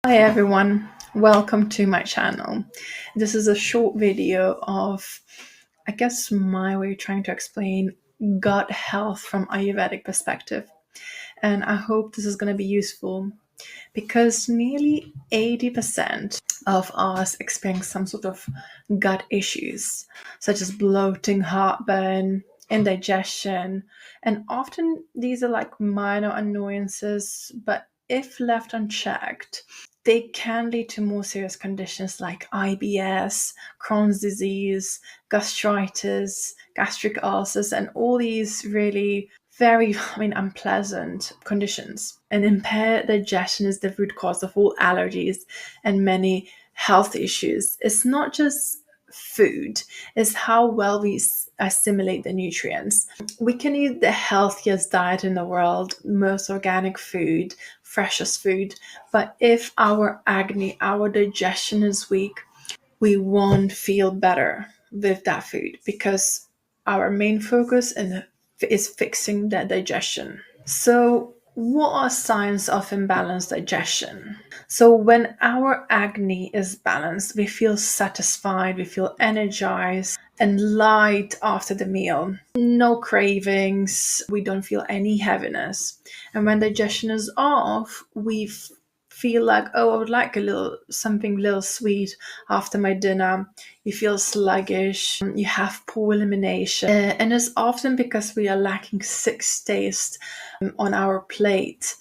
Hi everyone, welcome to my channel. This is a short video of, I guess, my way of trying to explain gut health from Ayurvedic perspective. And I hope this is going to be useful because nearly 80% of us experience some sort of gut issues, such as bloating, heartburn, indigestion, and often these are like minor annoyances, but if left unchecked, they can lead to more serious conditions like IBS, Crohn's disease, gastritis, gastric ulcers, and all these really very, unpleasant conditions. And impaired digestion is the root cause of all allergies and many health issues. It's not just food, it's how well we assimilate the nutrients. We can eat the healthiest diet in the world, most organic food, freshest food, but if our Agni, our digestion is weak, we won't feel better with that food because our main focus is fixing the digestion. So, what are signs of imbalanced digestion? So, when our Agni is balanced, we feel satisfied, we feel energized and light after the meal. No cravings, we don't feel any heaviness. And when digestion is off, we feel like, oh, I would like a little something little sweet after my dinner. You feel sluggish, you have poor elimination, and it's often because we are lacking six tastes on our plate.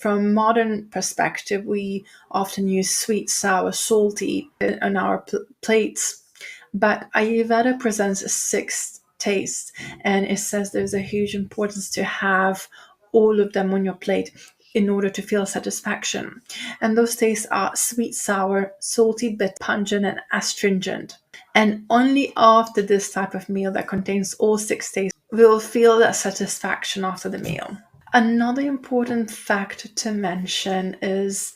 From modern perspective, we often use sweet, sour, salty on our plates, but Ayurveda presents a sixth taste, and it says there's a huge importance to have all of them on your plate in order to feel satisfaction. And those tastes are sweet, sour, salty, bit pungent, and astringent. And only after this type of meal that contains all six tastes, we will feel that satisfaction after the meal. Another important fact to mention is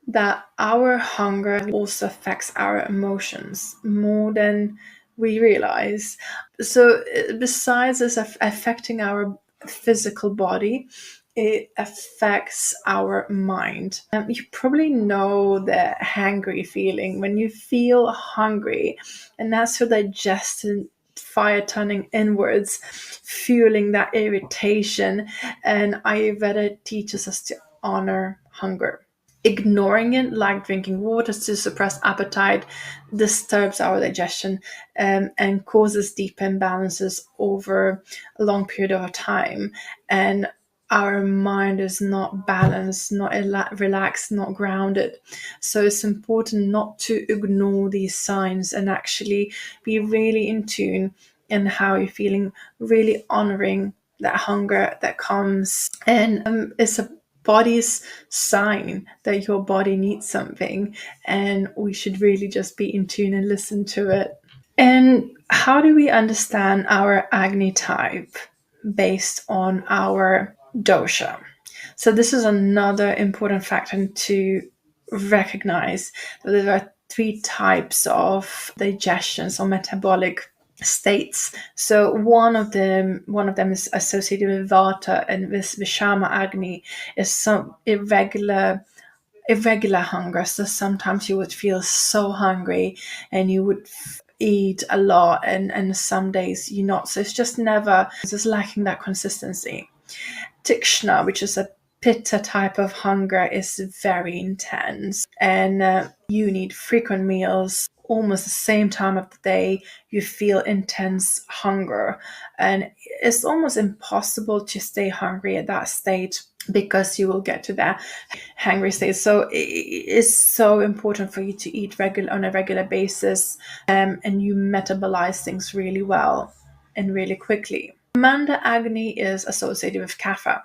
that our hunger also affects our emotions more than we realize. So, besides this affecting our physical body, it affects our mind. You probably know the hangry feeling when you feel hungry, and that's your digestive fire turning inwards, fueling that irritation. And Ayurveda teaches us to honor hunger. Ignoring it, like drinking water to suppress appetite, disturbs our digestion and causes deep imbalances over a long period of time. And our mind is not balanced, not relaxed, not grounded. So it's important not to ignore these signs and actually be really in tune in how you're feeling, really honoring that hunger that comes. And it's a body's sign that your body needs something, and we should really just be in tune and listen to it. And how do we understand our Agni type based on our dosha? So this is another important factor to recognize that there are three types of digestions or metabolic states. So one of them is associated with Vata, and this Vishama Agni is some irregular hunger. So sometimes you would feel so hungry and you would eat a lot, and some days you not. So it's just lacking that consistency. Tikshna, which is a pitta type of hunger, is very intense, and you need frequent meals almost the same time of the day. You feel intense hunger, and it's almost impossible to stay hungry at that state because you will get to that hungry state. So it is so important for you to eat on a regular basis, and you metabolize things really well and really quickly. Manda Agni is associated with kapha.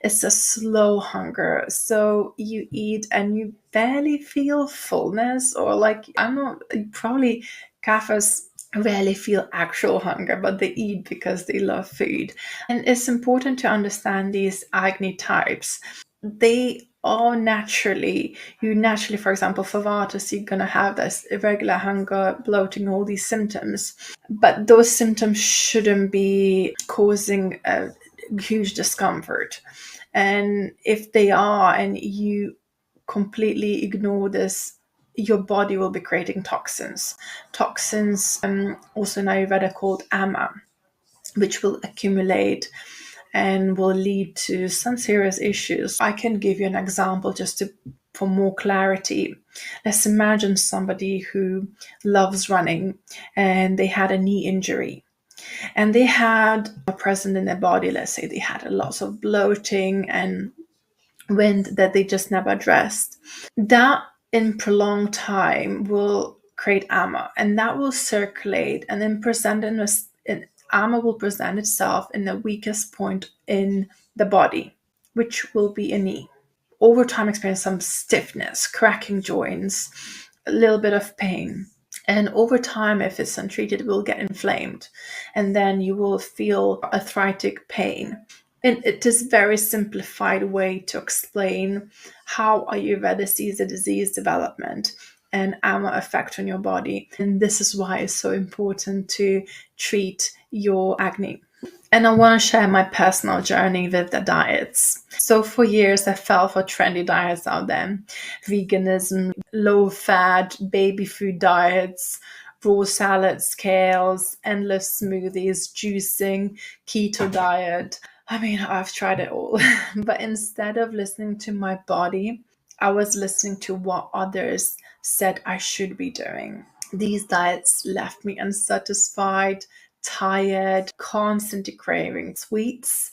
It's a slow hunger. So you eat and you barely feel fullness, or like, I'm not, probably kaphas rarely feel actual hunger, but they eat because they love food. And it's important to understand these Agni types. They are you naturally, for example, for Vatas, you're going to have this irregular hunger, bloating, all these symptoms. But those symptoms shouldn't be causing huge discomfort. And if they are, and you completely ignore this, your body will be creating toxins. Toxins, also in Ayurveda called ama, which will accumulate and will lead to some serious issues. I can give you an example for more clarity. Let's imagine somebody who loves running and they had a knee injury and they had a present in their body. Let's say they had a lot of bloating and wind that they just never addressed. That in prolonged time will create ama, and that will circulate and then ama will present itself in the weakest point in the body, which will be a knee. Over time, experience some stiffness, cracking joints, a little bit of pain. And over time, if it's untreated, it will get inflamed. And then you will feel arthritic pain. And it is a very simplified way to explain how Ayurveda sees the disease development and ama effect on your body. And this is why it's so important to treat your Agni. And I want to share my personal journey with the diets. So for years, I fell for trendy diets out there. Veganism, low-fat, baby food diets, raw salads, kales, endless smoothies, juicing, keto diet. I mean, I've tried it all. But instead of listening to my body, I was listening to what others said I should be doing. These diets left me unsatisfied, tired, constantly craving sweets.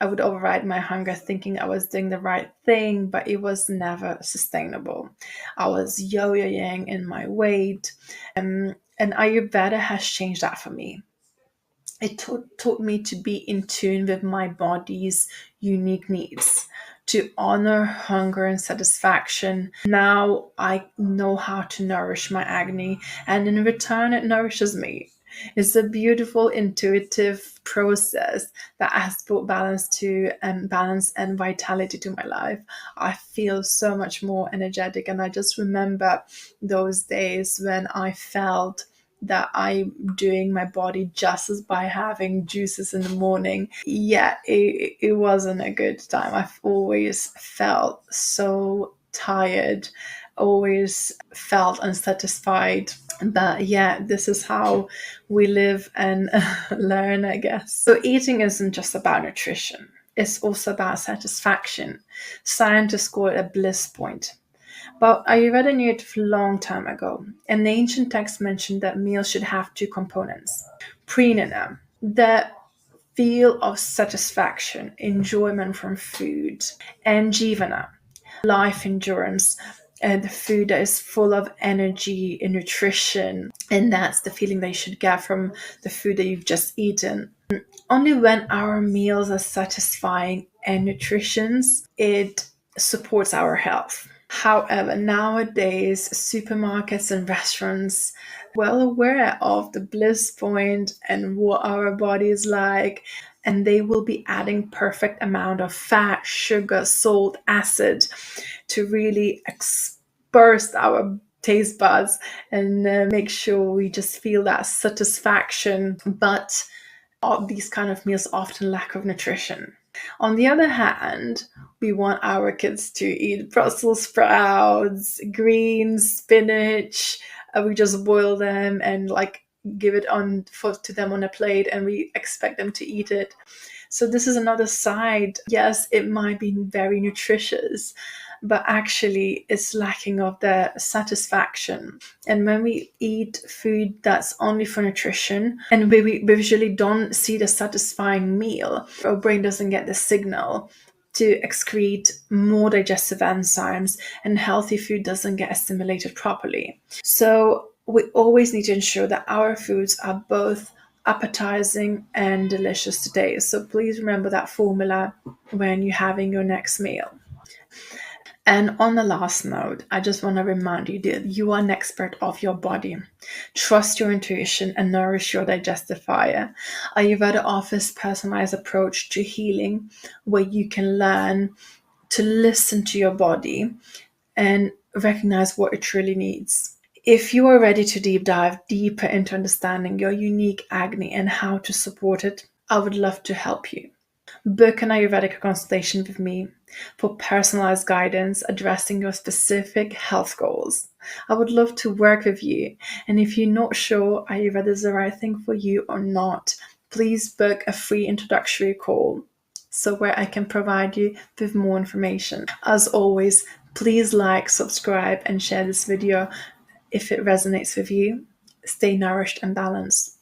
I would override my hunger thinking I was doing the right thing, but it was never sustainable. I was yo-yoing in my weight, and Ayurveda has changed that for me. It taught me to be in tune with my body's unique needs, to honor hunger and satisfaction. Now I know how to nourish my Agni, and in return, it nourishes me. It's a beautiful, intuitive process that has brought balance and vitality to my life. I feel so much more energetic, and I just remember those days when I felt that I'm doing my body justice by having juices in the morning. Yeah, it wasn't a good time. I've always felt so tired, always felt unsatisfied. But yeah, this is how we live and learn, I guess. So eating isn't just about nutrition. It's also about satisfaction. Scientists call it a bliss point. But Ayurveda knew it a long time ago. An ancient text mentioned that meals should have two components. Preenana, the feel of satisfaction, enjoyment from food, and Jeevana, life endurance, the food that is full of energy and nutrition, and that's the feeling that you should get from the food that you've just eaten. Only when our meals are satisfying and nutritious, it supports our health. However, nowadays, supermarkets and restaurants well aware of the bliss point and what our body is like, and they will be adding perfect amount of fat, sugar, salt, acid to really burst our taste buds and make sure we just feel that satisfaction. But all these kind of meals often lack of nutrition. On the other hand, we want our kids to eat Brussels sprouts, greens, spinach. We just boil them and give it to them on a plate, and we expect them to eat it. So this is another side. Yes, it might be very nutritious, but actually it's lacking of the satisfaction. And when we eat food that's only for nutrition and we visually don't see the satisfying meal, our brain doesn't get the signal to excrete more digestive enzymes, and healthy food doesn't get assimilated properly. So we always need to ensure that our foods are both appetizing and delicious today. So please remember that formula when you're having your next meal. And on the last note, I just want to remind you that you are an expert of your body. Trust your intuition and nourish your digestive fire. Ayurveda offers personalized approach to healing, where you can learn to listen to your body and recognize what it truly needs. If you are ready to deep dive deeper into understanding your unique Agni and how to support it, I would love to help you. Book an Ayurvedic consultation with me for personalized guidance addressing your specific health goals. I would love to work with you, and if you're not sure Ayurveda is the right thing for you or not, please book a free introductory call so where I can provide you with more information. As always, please like, subscribe, and share this video if it resonates with you. Stay nourished and balanced.